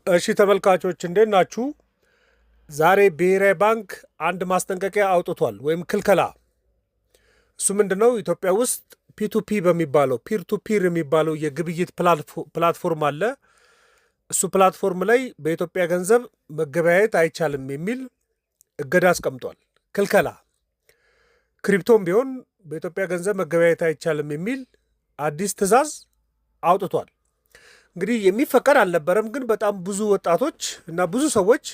እሺ ተመልካቾች እንዴት ናችሁ? ዛሬ ብሔራዊ ባንክ አንድ ማስጠንቀቂያ አውጥቷል ወይም ክልከላ። እሱ ምንድነው? ኢትዮጵያ ውስጥ ፒቱፒ በሚባለው ፒር ቱ ፒር የሚባለው የግብይት ፕላትፎርም አለ። እሱ ፕላትፎርም ላይ በኢትዮጵያ ገንዘብ መገበያየት አይቻልም የሚል እገዳ አስቀምጧል። ክልከላ። ክሪፕቶም ቢሆን በኢትዮጵያ ገንዘብ መገበያየት አይቻልም የሚል አዲስ ትዕዛዝ አውጥቷል። እንግዲህ የሚፈቀድ አልነበረም፣ ግን በጣም ብዙ ወጣቶች እና ብዙ ሰዎች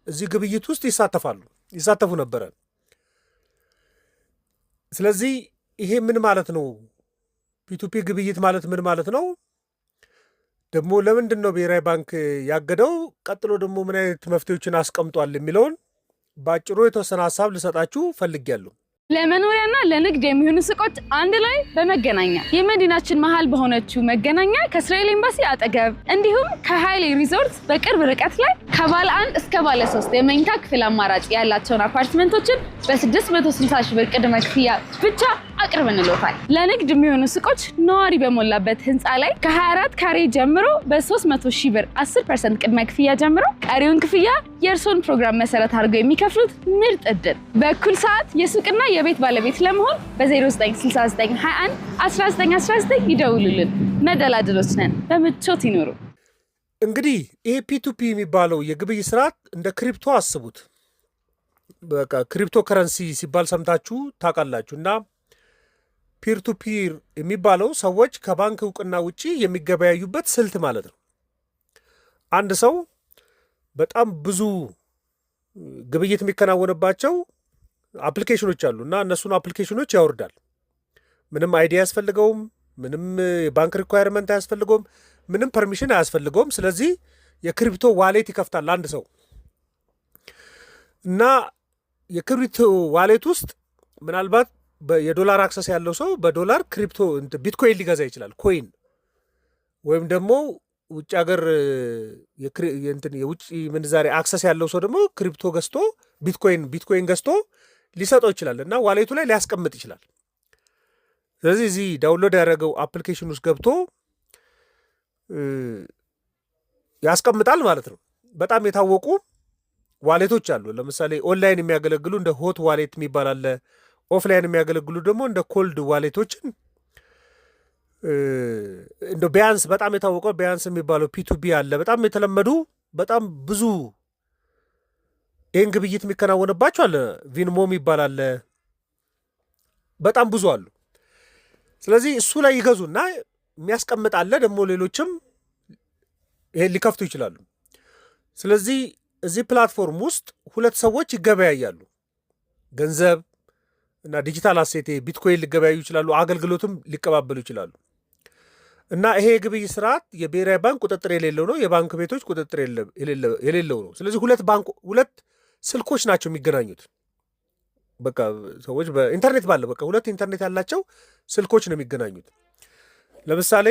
እዚህ ግብይት ውስጥ ይሳተፉ ነበረ። ስለዚህ ይሄ ምን ማለት ነው? ፒቱፒ ግብይት ማለት ምን ማለት ነው? ደግሞ ለምንድን ነው ብሔራዊ ባንክ ያገደው? ቀጥሎ ደግሞ ምን አይነት መፍትሄዎችን አስቀምጧል የሚለውን በአጭሩ የተወሰነ ሀሳብ ልሰጣችሁ ፈልጌያለሁ። ለመኖሪያና ለንግድ የሚሆኑ ሱቆች አንድ ላይ በመገናኛ የመዲናችን መሃል በሆነችው መገናኛ ከእስራኤል ኤምባሲ አጠገብ እንዲሁም ከሃይሌ ሪዞርት በቅርብ ርቀት ላይ ከባለ 1 እስከ ባለ 3 የመኝታ ክፍል አማራጭ ያላቸውን አፓርትመንቶችን በ660 ሺህ ብር ቅድመ ክፍያ ብቻ አቅርበንልዎታል። ለንግድ የሚሆኑ ሱቆች ነዋሪ በሞላበት ህንፃ ላይ ከ24 ካሬ ጀምሮ በ300 ሺህ ብር 10% ቅድመ ክፍያ ጀምሮ ቀሪውን ክፍያ የእርስዎን ፕሮግራም መሰረት አድርገው የሚከፍሉት ምርጥ እድል። በእኩል ሰዓት የሱቅና የቤት ባለቤት ለመሆን በ096921 1919 ይደውሉልን። መደላድሎች ነን። በምቾት ይኖሩ። እንግዲህ ይሄ ፒቱፒ የሚባለው የግብይት ስርዓት እንደ ክሪፕቶ አስቡት። በቃ ክሪፕቶ ከረንሲ ሲባል ሰምታችሁ ታውቃላችሁ። እና ፒር ቱ ፒር የሚባለው ሰዎች ከባንክ እውቅና ውጪ የሚገበያዩበት ስልት ማለት ነው። አንድ ሰው በጣም ብዙ ግብይት የሚከናወንባቸው አፕሊኬሽኖች አሉ እና እነሱን አፕሊኬሽኖች ያወርዳል። ምንም አይዲ አያስፈልገውም፣ ምንም የባንክ ሪኳየርመንት አያስፈልገውም፣ ምንም ፐርሚሽን አያስፈልገውም። ስለዚህ የክሪፕቶ ዋሌት ይከፍታል አንድ ሰው እና የክሪፕቶ ዋሌት ውስጥ ምናልባት የዶላር አክሰስ ያለው ሰው በዶላር ክሪፕቶ ቢትኮይን ሊገዛ ይችላል። ኮይን ወይም ደግሞ ውጭ ሀገር የውጭ ምንዛሬ አክሰስ ያለው ሰው ደግሞ ክሪፕቶ ገዝቶ ቢትኮይን ገዝቶ ሊሰጠው ይችላል እና ዋሌቱ ላይ ሊያስቀምጥ ይችላል። ስለዚህ እዚህ ዳውንሎድ ያደረገው አፕሊኬሽን ውስጥ ገብቶ ያስቀምጣል ማለት ነው። በጣም የታወቁ ዋሌቶች አሉ። ለምሳሌ ኦንላይን የሚያገለግሉ እንደ ሆት ዋሌት የሚባል አለ። ኦፍላይን የሚያገለግሉ ደግሞ እንደ ኮልድ ዋሌቶችን እንደ ቢያንስ በጣም የታወቀው ቢያንስ የሚባለው ፒቱቢ አለ። በጣም የተለመዱ በጣም ብዙ ይህን ግብይት የሚከናወንባቸው አለ። ቪንሞም ይባላል። በጣም ብዙ አሉ። ስለዚህ እሱ ላይ ይገዙና የሚያስቀምጥ አለ። ደግሞ ሌሎችም ይሄን ሊከፍቱ ይችላሉ። ስለዚህ እዚህ ፕላትፎርም ውስጥ ሁለት ሰዎች ይገበያያሉ። ገንዘብ እና ዲጂታል አሴቴ ቢትኮይን ሊገበያዩ ይችላሉ። አገልግሎትም ሊቀባበሉ ይችላሉ። እና ይሄ የግብይት ስርዓት የብሔራዊ ባንክ ቁጥጥር የሌለው ነው። የባንክ ቤቶች ቁጥጥር የሌለው ነው። ስለዚህ ሁለት ስልኮች ናቸው የሚገናኙት። በቃ ሰዎች በኢንተርኔት በቃ ሁለት ኢንተርኔት ያላቸው ስልኮች ነው የሚገናኙት። ለምሳሌ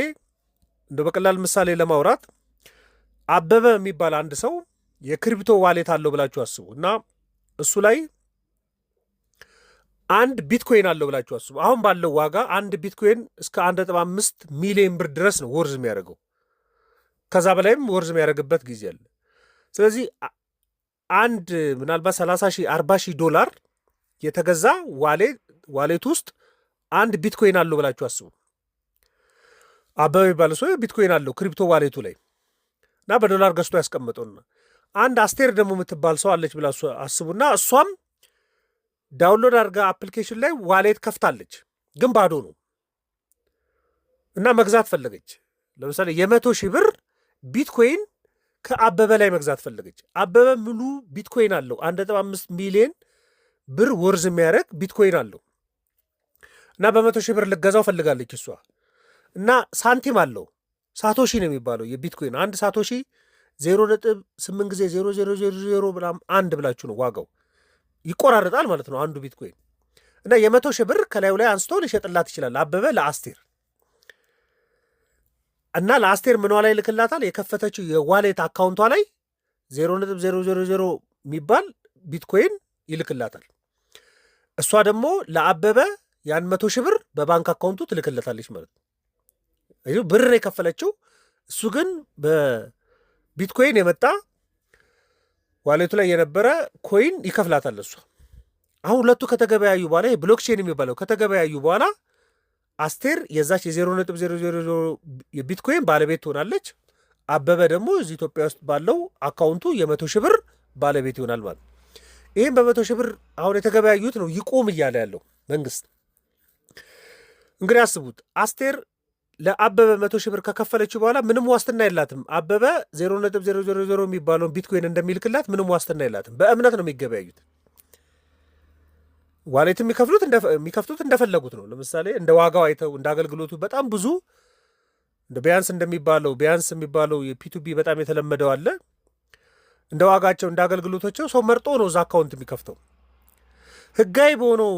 እንደ በቀላል ምሳሌ ለማውራት አበበ የሚባል አንድ ሰው የክሪፕቶ ዋሌት አለው ብላችሁ አስቡ እና እሱ ላይ አንድ ቢትኮይን አለው ብላችሁ አስቡ። አሁን ባለው ዋጋ አንድ ቢትኮይን እስከ 1.5 ሚሊዮን ብር ድረስ ነው ወርዝ የሚያደርገው። ከዛ በላይም ወርዝ የሚያደርግበት ጊዜ አለ። ስለዚህ አንድ ምናልባት 30 ሺህ 40 ሺህ ዶላር የተገዛ ዋሌት ውስጥ አንድ ቢትኮይን አለው ብላችሁ አስቡ። አበበ የሚባል ሰው ቢትኮይን አለው ክሪፕቶ ዋሌቱ ላይ እና በዶላር ገዝቶ ያስቀመጠውና አንድ አስቴር ደግሞ የምትባል ሰው አለች ብላ አስቡና እሷም ዳውንሎድ አድርጋ አፕሊኬሽን ላይ ዋሌት ከፍታለች፣ ግን ባዶ ነው እና መግዛት ፈለገች። ለምሳሌ 100 ሺህ ብር ቢትኮይን ከአበበ ላይ መግዛት ፈለገች። አበበ ሙሉ ቢትኮይን አለው 1.5 ሚሊዮን ብር ወርዝ የሚያደርግ ቢትኮይን አለው እና በ100 ሺህ ብር ልገዛው ፈልጋለች እሷ እና ሳንቲም አለው። ሳቶሺ ነው የሚባለው የቢትኮይን አንድ ሳቶሺ 0.8 ጊዜ 0000 ብላም አንድ ብላችሁ ነው ዋጋው ይቆራረጣል ማለት ነው አንዱ ቢትኮይን እና 100 ሺህ ብር ከላዩ ላይ አንስቶ ሊሸጥላት ይችላል አበበ ለአስቴር እና ለአስቴር ምኗ ላይ ልክላታል? የከፈተችው የዋሌት አካውንቷ ላይ 0.000 የሚባል ቢትኮይን ይልክላታል። እሷ ደግሞ ለአበበ ያን 100 ሺህ ብር በባንክ አካውንቱ ትልክለታለች ማለት ነው። ብር የከፈለችው እሱ ግን ቢትኮይን የመጣ ዋሌቱ ላይ የነበረ ኮይን ይከፍላታል እሷ። አሁን ሁለቱ ከተገበያዩ በኋላ ብሎክቼን የሚባለው ከተገበያዩ በኋላ አስቴር የዛች የ0.000 የቢትኮይን ባለቤት ትሆናለች። አበበ ደግሞ እዚህ ኢትዮጵያ ውስጥ ባለው አካውንቱ የ100,000 ብር ባለቤት ይሆናል ማለት። ይህም በ100,000 ብር አሁን የተገበያዩት ነው ይቆም እያለ ያለው መንግስት። እንግዲህ አስቡት፣ አስቴር ለአበበ 100,000 ብር ከከፈለችው በኋላ ምንም ዋስትና የላትም። አበበ 0.000 የሚባለውን ቢትኮይን እንደሚልክላት ምንም ዋስትና የላትም። በእምነት ነው የሚገበያዩት። ዋሌት የሚከፍቱት እንደፈለጉት ነው። ለምሳሌ እንደ ዋጋው አይተው እንደ አገልግሎቱ በጣም ብዙ እንደ ቢያንስ የሚባለው የፒቱቢ በጣም የተለመደው አለ። እንደ ዋጋቸው እንደ አገልግሎቶቸው ሰው መርጦ ነው እዛ አካውንት የሚከፍተው። ህጋዊ በሆነው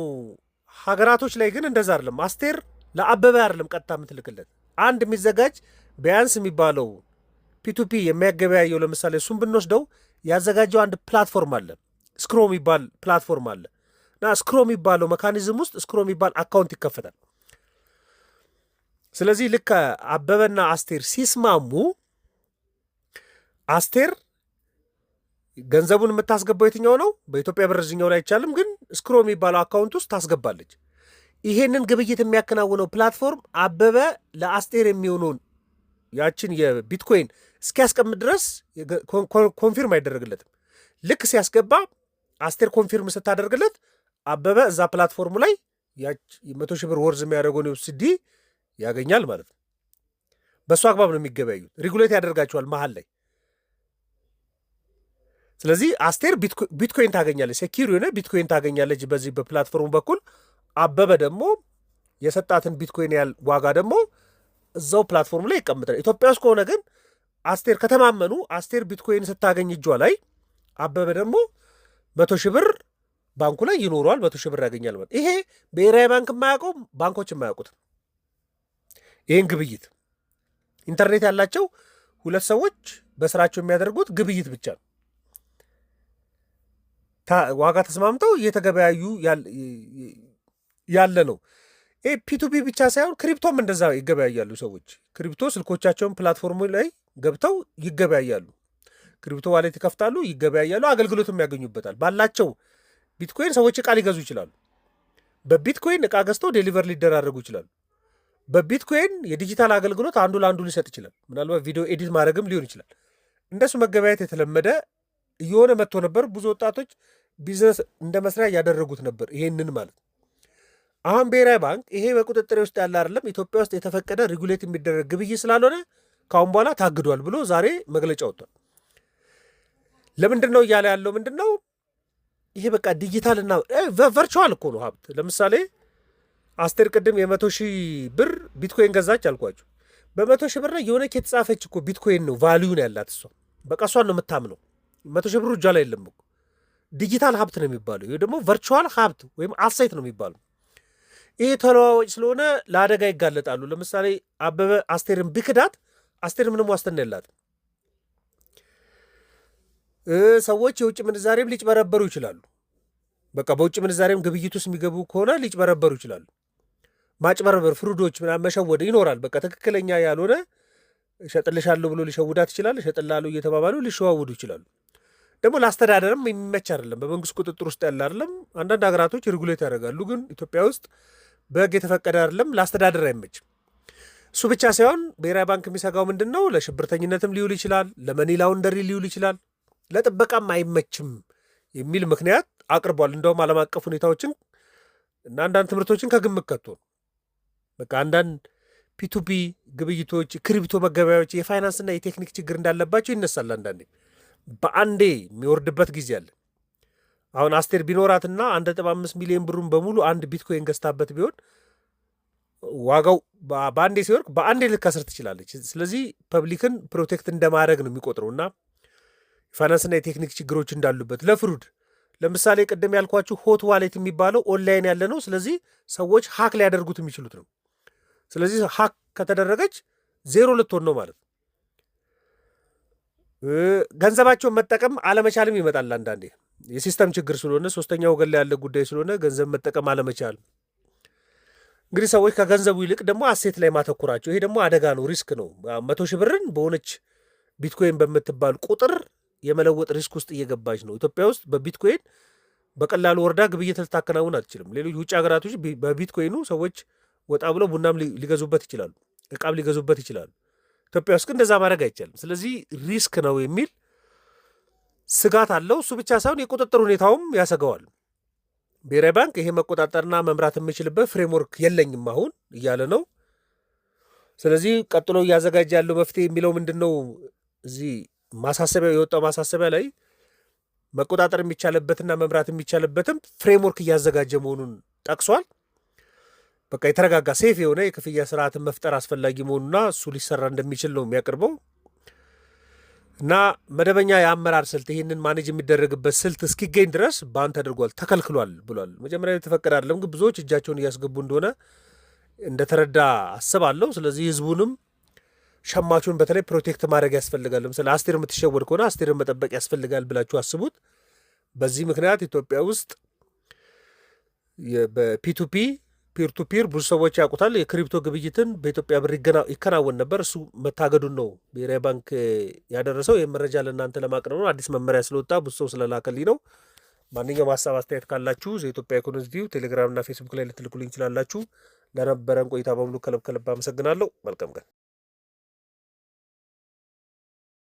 ሀገራቶች ላይ ግን እንደዛ አይደለም። አስቴር ለአበበ አይደለም ቀጥታ የምትልክለት። አንድ የሚዘጋጅ ቢያንስ የሚባለው ፒቱፒ የሚያገበያየው ለምሳሌ እሱም ብንወስደው ያዘጋጀው አንድ ፕላትፎርም አለ፣ ስክሮ የሚባል ፕላትፎርም አለ እና ስክሮ የሚባለው መካኒዝም ውስጥ ስክሮ የሚባል አካውንት ይከፈታል። ስለዚህ ልክ አበበና አስቴር ሲስማሙ አስቴር ገንዘቡን የምታስገባው የትኛው ነው? በኢትዮጵያ ብር እዚኛው ላይ አይቻልም፣ ግን ስክሮ የሚባለው አካውንት ውስጥ ታስገባለች። ይሄንን ግብይት የሚያከናውነው ፕላትፎርም አበበ ለአስቴር የሚሆነውን ያችን የቢትኮይን እስኪያስቀምጥ ድረስ ኮንፊርም አይደረግለትም። ልክ ሲያስገባ አስቴር ኮንፊርም ስታደርግለት አበበ እዛ ፕላትፎርሙ ላይ 100,000 ብር ወርዝ የሚያደርገውን ዩኤስዲ ያገኛል ማለት ነው። በእሱ አግባብ ነው የሚገበያዩት። ሪጉሌት ያደርጋቸዋል መሀል ላይ። ስለዚህ አስቴር ቢትኮይን ታገኛለች፣ ሴኪር የሆነ ቢትኮይን ታገኛለች በዚህ በፕላትፎርሙ በኩል። አበበ ደግሞ የሰጣትን ቢትኮይን ያህል ዋጋ ደግሞ እዛው ፕላትፎርም ላይ ይቀምጣል። ኢትዮጵያ ውስጥ ከሆነ ግን አስቴር ከተማመኑ አስቴር ቢትኮይን ስታገኝ እጇ ላይ አበበ ደግሞ 100,000 ብር ባንኩ ላይ ይኖረዋል፣ 100,000 ብር ያገኛል ማለት። ይሄ ብሔራዊ ባንክ የማያውቀው ባንኮች የማያውቁት ይህን ግብይት ኢንተርኔት ያላቸው ሁለት ሰዎች በስራቸው የሚያደርጉት ግብይት ብቻ ነው። ዋጋ ተስማምተው እየተገበያዩ ያለ ነው። ይህ ፒቱፒ ብቻ ሳይሆን ክሪፕቶም እንደዛ ይገበያያሉ ሰዎች። ክሪፕቶ ስልኮቻቸውን ፕላትፎርሙ ላይ ገብተው ይገበያያሉ። ክሪፕቶ ዋሌት ይከፍታሉ፣ ይገበያያሉ፣ አገልግሎትም ያገኙበታል። ባላቸው ቢትኮይን ሰዎች እቃ ሊገዙ ይችላሉ። በቢትኮይን እቃ ገዝተው ዴሊቨር ሊደራረጉ ይችላሉ። በቢትኮይን የዲጂታል አገልግሎት አንዱ ለአንዱ ሊሰጥ ይችላል። ምናልባት ቪዲዮ ኤዲት ማድረግም ሊሆን ይችላል። እንደሱ መገበያየት የተለመደ እየሆነ መጥቶ ነበር። ብዙ ወጣቶች ቢዝነስ እንደ መስሪያ እያደረጉት ነበር ይሄንን ማለት። አሁን ብሔራዊ ባንክ ይሄ በቁጥጥር ውስጥ ያለ አይደለም፣ ኢትዮጵያ ውስጥ የተፈቀደ ሬጉሌት የሚደረግ ግብይት ስላልሆነ ካሁን በኋላ ታግዷል ብሎ ዛሬ መግለጫ ወጥቷል። ለምንድን ነው እያለ ያለው? ምንድን ነው ይሄ? በቃ ዲጂታልና ቨርቹዋል እኮ ነው ሀብት። ለምሳሌ አስቴር ቅድም 100,000 ብር ቢትኮይን ገዛች አልኳችሁ። በ100,000 ብር ላይ የሆነች የተጻፈች እኮ ቢትኮይን ነው ቫሊዩ ነው ያላት እሷ። በቃ እሷን ነው የምታምነው። 100,000 ብሩ እጇ ላይ የለም እኮ። ዲጂታል ሀብት ነው የሚባለው። ይሄ ደግሞ ቨርቹዋል ሀብት ወይም አሴት ነው የሚባለው። ይሄ ተለዋዋጭ ስለሆነ ለአደጋ ይጋለጣሉ። ለምሳሌ አበበ አስቴርን ቢክዳት አስቴር ምንም ዋስትና የላትም። ሰዎች የውጭ ምንዛሬም ሊጭበረበሩ ይችላሉ። በቃ በውጭ ምንዛሬም ግብይት ውስጥ የሚገቡ ከሆነ ሊጭበረበሩ ይችላሉ። ማጭበረበር፣ ፍሩዶች ምናምን መሸወድ ይኖራል። በቃ ትክክለኛ ያልሆነ እሸጥልሻለሁ ብሎ ሊሸውዳት ይችላል። እሸጥላለሁ እየተባባሉ ሊሸዋውዱ ይችላሉ። ደግሞ ለአስተዳደርም የሚመች አይደለም። በመንግስት ቁጥጥር ውስጥ ያለ አይደለም። አንዳንድ ሀገራቶች ሬጉሌት ያደርጋሉ፣ ግን ኢትዮጵያ ውስጥ በህግ የተፈቀደ አይደለም። ለአስተዳደር አይመችም። እሱ ብቻ ሳይሆን ብሔራዊ ባንክ የሚሰጋው ምንድን ነው? ለሽብርተኝነትም ሊውል ይችላል፣ ለመኒ ላውንደሪ ሊውል ይችላል፣ ለጥበቃም አይመችም የሚል ምክንያት አቅርቧል። እንደውም ዓለም አቀፍ ሁኔታዎችን እና አንዳንድ ትምህርቶችን ከግምት ከቶ ነው። በቃ አንዳንድ ፒቱፒ ግብይቶች፣ ክሪፕቶ መገበያዎች የፋይናንስና የቴክኒክ ችግር እንዳለባቸው ይነሳል። አንዳንዴ በአንዴ የሚወርድበት ጊዜ አለ። አሁን አስቴር ቢኖራትና 1.5 ሚሊዮን ብሩን በሙሉ አንድ ቢትኮይን ገዝታበት ቢሆን ዋጋው በአንዴ ሲወርቅ በአንዴ ልትከስር ትችላለች። ስለዚህ ፐብሊክን ፕሮቴክት እንደማድረግ ነው የሚቆጥረው እና የፋይናንስና የቴክኒክ ችግሮች እንዳሉበት ለፍሩድ ለምሳሌ ቅድም ያልኳችሁ ሆት ዋሌት የሚባለው ኦንላይን ያለ ነው። ስለዚህ ሰዎች ሀክ ሊያደርጉት የሚችሉት ነው። ስለዚህ ሀክ ከተደረገች ዜሮ ልትሆን ነው ማለት ነው። ገንዘባቸውን መጠቀም አለመቻልም ይመጣል። አንዳንዴ የሲስተም ችግር ስለሆነ ሶስተኛ ወገን ላይ ያለ ጉዳይ ስለሆነ ገንዘብ መጠቀም አለመቻል። እንግዲህ ሰዎች ከገንዘቡ ይልቅ ደግሞ አሴት ላይ ማተኩራቸው፣ ይሄ ደግሞ አደጋ ነው፣ ሪስክ ነው። 100,000 ብርን በሆነች ቢትኮይን በምትባል ቁጥር የመለወጥ ሪስክ ውስጥ እየገባች ነው። ኢትዮጵያ ውስጥ በቢትኮይን በቀላሉ ወርዳ ግብይት ልታከናውን አትችልም። ሌሎች ውጭ ሀገራቶች በቢትኮይኑ ሰዎች ወጣ ብለው ቡናም ሊገዙበት ይችላሉ፣ እቃም ሊገዙበት ይችላሉ። ኢትዮጵያ ውስጥ ግን እንደዛ ማድረግ አይቻልም። ስለዚህ ሪስክ ነው የሚል ስጋት አለው። እሱ ብቻ ሳይሆን የቁጥጥር ሁኔታውም ያሰገዋል። ብሔራዊ ባንክ ይሄ መቆጣጠርና መምራት የሚችልበት ፍሬምወርክ የለኝም አሁን እያለ ነው። ስለዚህ ቀጥሎ እያዘጋጀ ያለው መፍትሄ የሚለው ምንድን ነው? እዚህ ማሳሰቢያ የወጣው ማሳሰቢያ ላይ መቆጣጠር የሚቻልበትና መምራት የሚቻልበትም ፍሬምወርክ እያዘጋጀ መሆኑን ጠቅሷል። በቃ የተረጋጋ ሴፍ የሆነ የክፍያ ስርዓትን መፍጠር አስፈላጊ መሆኑና እሱ ሊሰራ እንደሚችል ነው የሚያቀርበው እና መደበኛ የአመራር ስልት ይህንን ማኔጅ የሚደረግበት ስልት እስኪገኝ ድረስ ባን ተደርጓል፣ ተከልክሏል ብሏል። መጀመሪያ የተፈቀደ አይደለም፣ ግን ብዙዎች እጃቸውን እያስገቡ እንደሆነ እንደተረዳ አስባለሁ። ስለዚህ ህዝቡንም ሸማቹን በተለይ ፕሮቴክት ማድረግ ያስፈልጋል። ለምሳሌ አስቴር የምትሸወድ ከሆነ አስቴርን መጠበቅ ያስፈልጋል ብላችሁ አስቡት። በዚህ ምክንያት ኢትዮጵያ ውስጥ በፒቱፒ ፒር ቱ ፒር ብዙ ሰዎች ያውቁታል። የክሪፕቶ ግብይትን በኢትዮጵያ ብር ይከናወን ነበር። እሱ መታገዱን ነው ብሔራዊ ባንክ ያደረሰው። ይህ መረጃ ለእናንተ ለማቅረብ ነው። አዲስ መመሪያ ስለወጣ ብዙ ሰው ስለላከልኝ ነው። ማንኛውም ሀሳብ አስተያየት ካላችሁ የኢትዮጵያ ኢኮኖሚስት ቪው ቴሌግራምና ፌስቡክ ላይ ልትልኩልኝ ይችላላችሁ። ለነበረን ቆይታ በሙሉ ከልብ አመሰግናለሁ። መልካም ቀን።